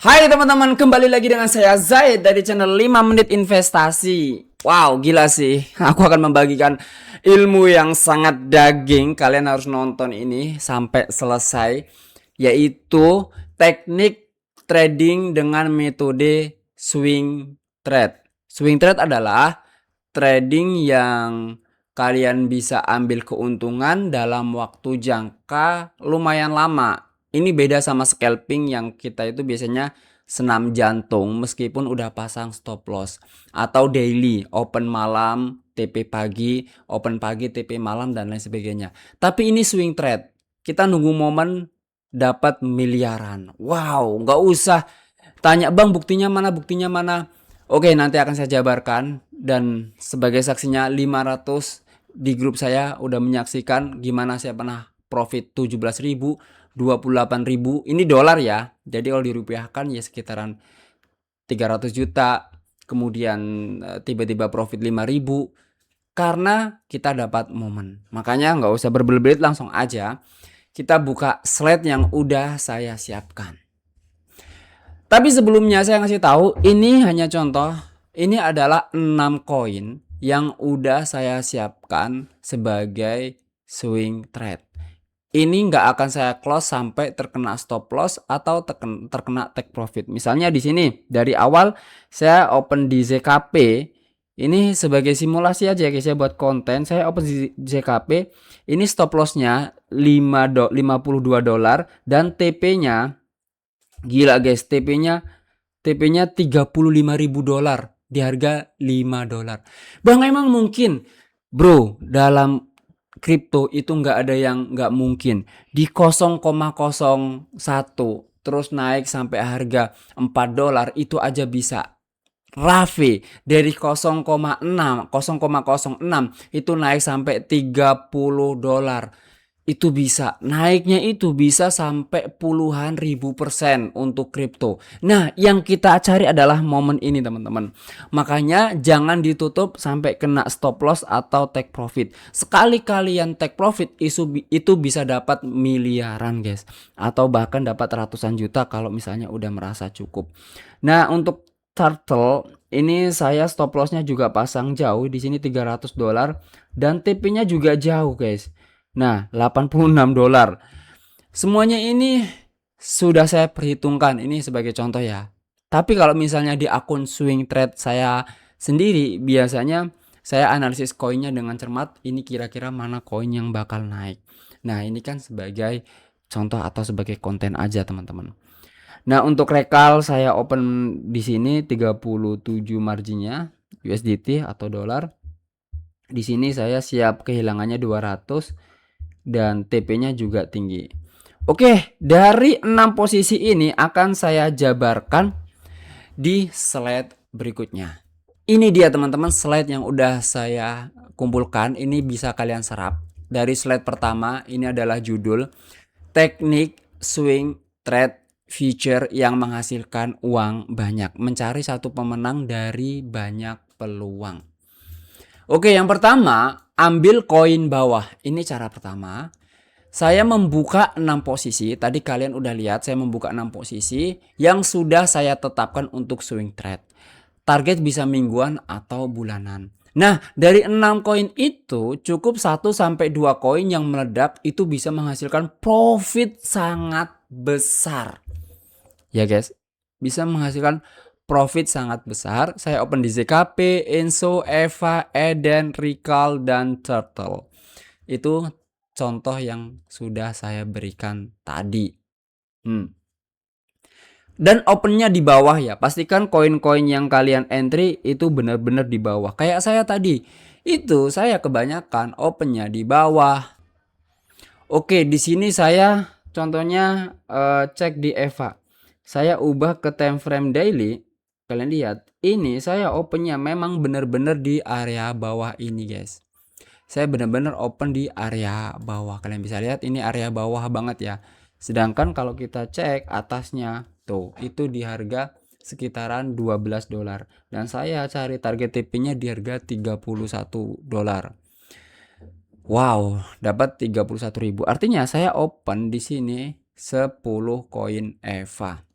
Hai teman-teman, kembali lagi dengan saya Zaid dari channel 5 Menit Investasi. Wow, gila sih. Aku akan membagikan ilmu yang sangat daging. Kalian harus nonton ini sampai selesai, yaitu teknik trading dengan metode swing trade. Swing trade adalah trading yang kalian bisa ambil keuntungan dalam waktu jangka lumayan lama. Ini beda sama scalping yang kita itu biasanya senam jantung meskipun udah pasang stop loss, atau daily, open malam, TP pagi, open pagi, TP malam, dan lain sebagainya. Tapi ini swing trade. Kita nunggu momen dapat miliaran. Wow, nggak usah tanya bang buktinya mana, buktinya mana. Oke, nanti akan saya jabarkan. Dan sebagai saksinya 500 di grup saya udah menyaksikan gimana saya pernah profit 17.000, 28.000. Ini dolar ya. Jadi kalau dirupiahkan ya sekitaran 300 juta. Kemudian tiba-tiba profit 5.000 karena kita dapat momen. Makanya nggak usah berbelit-belit, langsung aja kita buka slide yang udah saya siapkan. Tapi sebelumnya saya ngasih tahu, ini hanya contoh. Ini adalah 6 koin yang udah saya siapkan sebagai swing trade. Ini nggak akan saya close sampai terkena stop loss atau terkena take profit. Misalnya di sini dari awal saya open di ZKP. Ini sebagai simulasi aja guys ya, buat konten. Saya open di ZKP. Ini stop lossnya 52 dolar dan TP-nya gila guys, TP-nya 35.000 dolar di harga 5 dolar. Bang, emang mungkin? Bro, dalam kripto itu nggak ada yang nggak mungkin. Di 0,01 terus naik sampai harga 4 dolar itu aja bisa. Raffe dari 0,6 itu naik sampai 30 dolar. Itu bisa, naiknya itu bisa sampai puluhan ribu persen untuk kripto. Nah, yang kita cari adalah momen ini teman-teman. Makanya jangan ditutup sampai kena stop loss atau take profit. Sekali kalian take profit itu bisa dapat miliaran guys. Atau bahkan dapat ratusan juta kalau misalnya udah merasa cukup. Nah, untuk turtle ini saya stop lossnya juga pasang jauh di sini 300 dolar dan TP-nya juga jauh guys. Nah, 86 dolar. Semuanya ini sudah saya perhitungkan, ini sebagai contoh ya. Tapi kalau misalnya di akun swing trade saya sendiri, biasanya saya analisis koinnya dengan cermat, ini kira-kira mana koin yang bakal naik. Nah, ini kan sebagai contoh atau sebagai konten aja teman-teman. Nah, untuk rekal saya open di sini 37 marginnya USDT atau dolar. Di sini saya siap kehilangannya 200 dan TP-nya juga tinggi. Oke, dari 6 posisi ini akan saya jabarkan di slide berikutnya. Ini dia teman-teman slide yang udah saya kumpulkan. Ini bisa kalian serap. Dari slide pertama ini adalah judul teknik swing trade future yang menghasilkan uang banyak. Mencari satu pemenang dari banyak peluang. Oke, yang pertama, ambil koin bawah. Ini cara pertama. Saya membuka 6 posisi. Tadi kalian udah lihat saya membuka 6 posisi yang sudah saya tetapkan untuk swing trade. Target bisa mingguan atau bulanan. Nah, dari 6 koin itu cukup 1 sampai 2 koin yang meledak itu bisa menghasilkan profit sangat besar. Ya guys, bisa menghasilkan profit sangat besar. Saya open di ZKP, Enso, Eva, Eden, Rikal, dan Turtle. Itu contoh yang sudah saya berikan tadi. Dan opennya di bawah ya. Pastikan koin-koin yang kalian entry itu benar-benar di bawah. Kayak saya tadi. Itu saya kebanyakan opennya di bawah. Oke, di sini saya contohnya cek di Eva. Saya ubah ke time frame daily. Kalian lihat, ini saya opennya memang benar-benar di area bawah ini guys. Saya benar-benar open di area bawah. Kalian bisa lihat ini area bawah banget ya. Sedangkan kalau kita cek atasnya tuh, itu di harga sekitaran 12 dolar. Dan saya cari target TP-nya di harga 31 dolar. Wow, dapat 31.000. Artinya saya open di sini 10 koin EVA.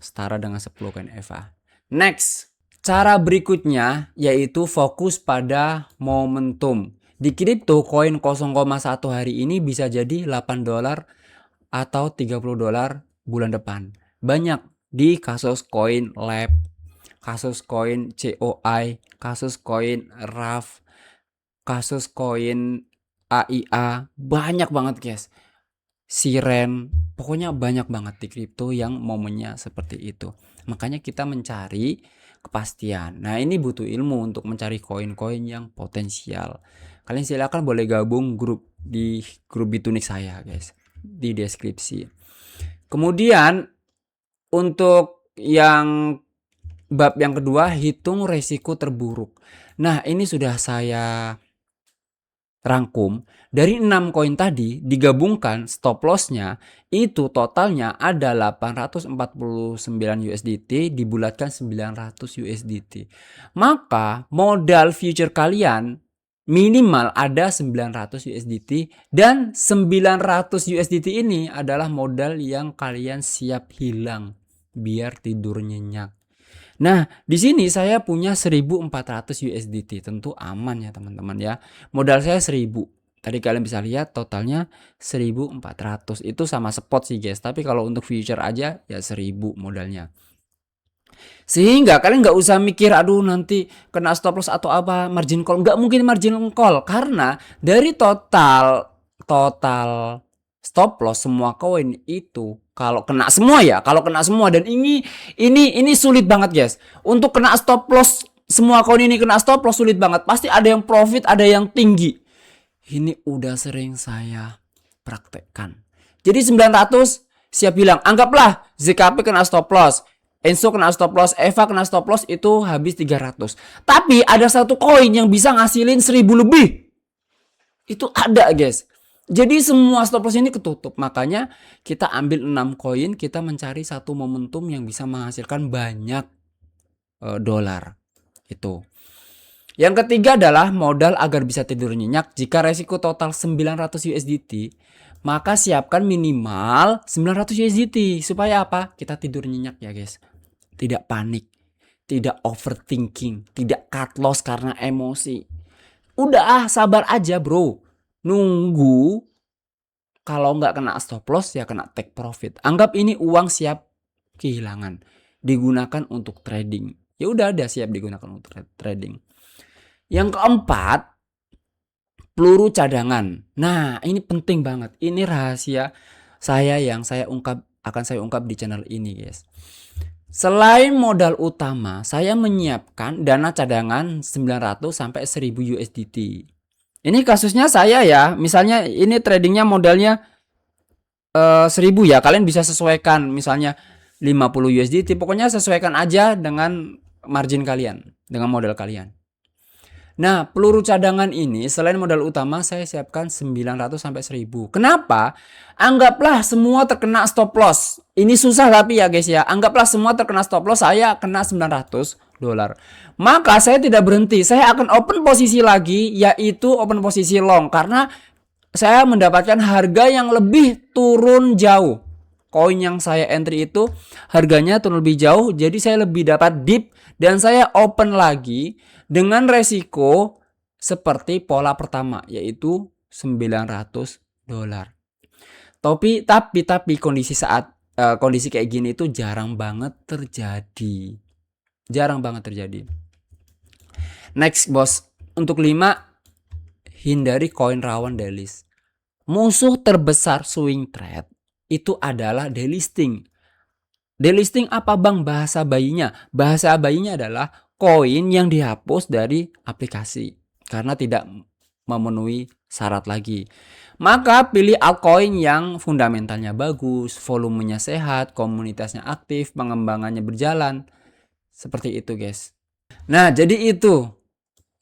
setara dengan 10 koin EVA. Next, cara berikutnya yaitu fokus pada momentum. Di kripto, koin 0,1 hari ini bisa jadi 8 dolar atau 30 dolar bulan depan. Banyak di kasus koin Lab, kasus koin COI, kasus koin RAF, kasus koin AIA, banyak banget guys. Siren, pokoknya banyak banget di kripto yang momennya seperti itu. Makanya kita mencari kepastian. Nah, ini butuh ilmu untuk mencari koin-koin yang potensial. Kalian silakan boleh gabung di grup Bitunik saya, guys, di deskripsi. Kemudian untuk yang bab yang kedua, hitung resiko terburuk. Nah, ini sudah saya rangkum. Dari 6 koin tadi digabungkan stop lossnya itu totalnya ada 849 USDT dibulatkan 900 USDT. Maka modal future kalian minimal ada 900 USDT dan 900 USDT ini adalah modal yang kalian siap hilang biar tidur nyenyak. Nah, di sini saya punya 1400 USDT. Tentu aman ya, teman-teman ya. Modal saya 1000. Tadi kalian bisa lihat totalnya 1400. Itu sama spot sih, guys. Tapi kalau untuk future aja ya 1000 modalnya. Sehingga kalian nggak usah mikir, aduh nanti kena stop loss atau apa, margin call. Nggak mungkin margin call karena dari total stop loss semua koin itu kalau kena semua dan ini sulit banget guys. Untuk kena stop loss semua koin ini kena stop loss sulit banget. Pasti ada yang profit, ada yang tinggi. Ini udah sering saya praktekkan. Jadi 900 siap bilang, anggaplah ZKP kena stop loss, Enso kena stop loss, EVA kena stop loss, itu habis 300. Tapi ada satu koin yang bisa ngasilin 1000 lebih. Itu ada guys. Jadi semua stop loss ini ketutup. Makanya kita ambil 6 koin, kita mencari satu momentum yang bisa menghasilkan banyak dolar. Itu. Yang ketiga adalah modal agar bisa tidur nyenyak. Jika resiko total 900 USDT, maka siapkan minimal 900 USDT. Supaya apa? Kita tidur nyenyak ya guys. Tidak panik, tidak overthinking, tidak cut loss karena emosi. Udah sabar aja bro. Nunggu, kalau nggak kena stop loss ya kena take profit. Anggap ini uang siap kehilangan, digunakan untuk trading. Ya udah siap digunakan untuk trading. Yang keempat, peluru cadangan. Nah, ini penting banget. Ini rahasia saya yang akan saya ungkap di channel ini, guys. Selain modal utama, saya menyiapkan dana cadangan 900 sampai 1000 USDT. Ini kasusnya saya ya. Misalnya ini tradingnya modalnya 1000 ya. Kalian bisa sesuaikan misalnya 50 USDT. Pokoknya sesuaikan aja dengan margin kalian, dengan modal kalian. Nah, peluru cadangan ini selain modal utama saya siapkan 900 sampai 1000. Kenapa? Anggaplah semua terkena stop loss. Ini susah tapi ya guys ya. Anggaplah semua terkena stop loss, saya kena 900 dolar. Maka saya tidak berhenti. Saya akan open posisi lagi, yaitu open posisi long, karena saya mendapatkan harga yang lebih turun jauh. Koin yang saya entry itu harganya turun lebih jauh, jadi saya lebih dapat dip dan saya open lagi dengan resiko seperti pola pertama, yaitu 900 dolar. Tapi kondisi kayak gini itu jarang banget terjadi. Next bos, untuk 5, hindari koin rawan delist. Musuh terbesar swing trade itu adalah delisting. Delisting apa bang bahasa bayinya? Bahasa bayinya adalah koin yang dihapus dari aplikasi karena tidak memenuhi syarat lagi. Maka pilih altcoin yang fundamentalnya bagus, volumenya sehat, komunitasnya aktif, pengembangannya berjalan. Seperti itu guys. Nah, jadi itu.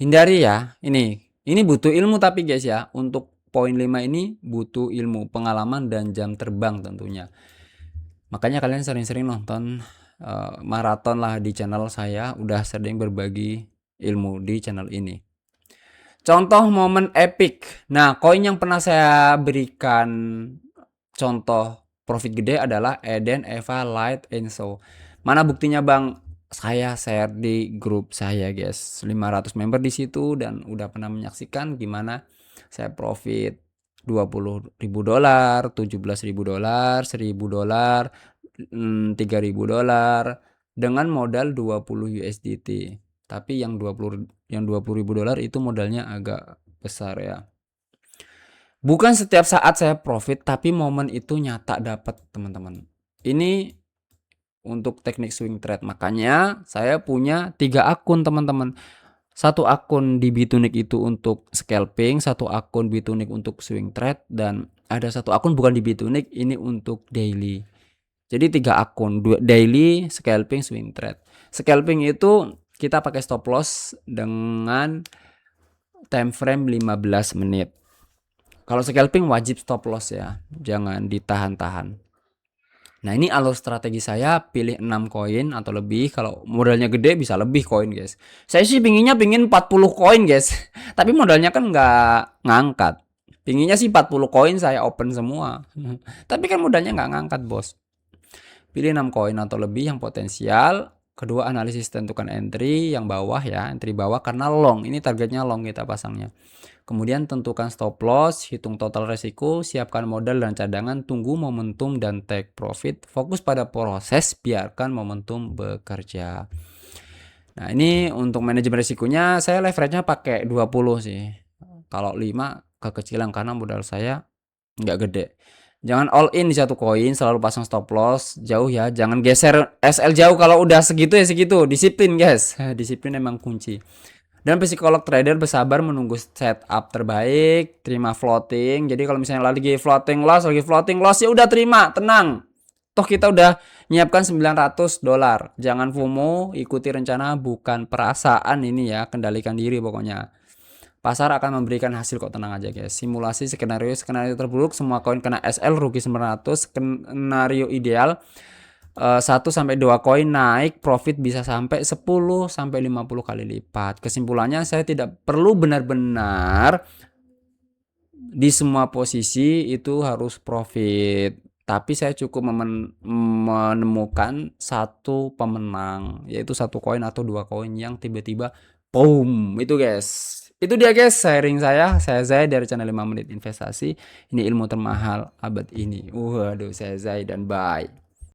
Hindari ya. Ini butuh ilmu tapi guys ya. Untuk poin 5 ini butuh ilmu, pengalaman dan jam terbang tentunya. Makanya kalian sering-sering nonton maraton lah di channel saya. Udah sering berbagi ilmu di channel ini. Contoh momen epic. Nah, koin yang pernah saya berikan contoh profit gede adalah Eden, EVA, Light, Enso. Mana buktinya Bang? Saya share di grup saya guys, 500 member di situ dan udah pernah menyaksikan gimana saya profit $20.000, $17.000, $1.000, $3.000 dengan modal 20 USDT. Tapi yang 20.000 dolar itu modalnya agak besar ya. Bukan setiap saat saya profit, tapi momen itu nyata dapat teman-teman. Ini untuk teknik swing trade. Makanya saya punya 3 akun teman-teman. Satu akun di Bitunic itu untuk scalping, satu akun Bitunic untuk swing trade, dan ada satu akun bukan di Bitunic, ini untuk daily. Jadi 3 akun, daily, scalping, swing trade. Scalping itu kita pakai stop loss dengan time frame 15 menit. Kalau scalping wajib stop loss ya, jangan ditahan-tahan. Nah ini alur strategi saya, pilih 6 koin atau lebih. Kalau modalnya gede bisa lebih koin guys. Saya sih pingin 40 koin guys. Tapi modalnya kan nggak ngangkat. Pinginnya sih 40 koin saya open semua. Tapi kan modalnya nggak ngangkat bos. Pilih 6 koin atau lebih yang potensial. Kedua, analisis tentukan entry yang bawah ya, entry bawah karena long. Ini targetnya long kita pasangnya. Kemudian tentukan stop loss, hitung total resiko, siapkan modal dan cadangan, tunggu momentum dan take profit. Fokus pada proses, biarkan momentum bekerja. Nah, ini untuk manajemen risikonya saya leverage-nya pakai 20 sih. Kalau 5 kekecilan karena modal saya nggak gede. Jangan all in di satu koin, selalu pasang stop loss jauh ya. Jangan geser SL jauh, kalau udah segitu ya segitu. Disiplin guys, disiplin emang kunci. Dan psikolog trader bersabar menunggu setup terbaik, terima floating. Jadi kalau misalnya lagi floating loss ya udah terima, tenang. Toh kita udah nyiapkan $900. Jangan FOMO, ikuti rencana bukan perasaan ini ya, kendalikan diri pokoknya. Pasar akan memberikan hasil kok, tenang aja guys. Simulasi skenario terburuk, semua koin kena SL, rugi 900. Skenario ideal 1 sampai 2 koin naik, profit bisa sampai 10 sampai 50 kali lipat. Kesimpulannya saya tidak perlu benar-benar di semua posisi itu harus profit. Tapi saya cukup menemukan satu pemenang, yaitu satu koin atau 2 koin yang tiba-tiba boom, itu guys. Itu dia guys sharing saya Zai dari channel 5 menit investasi. Ini ilmu termahal abad ini. Waduh, saya Zai dan bye.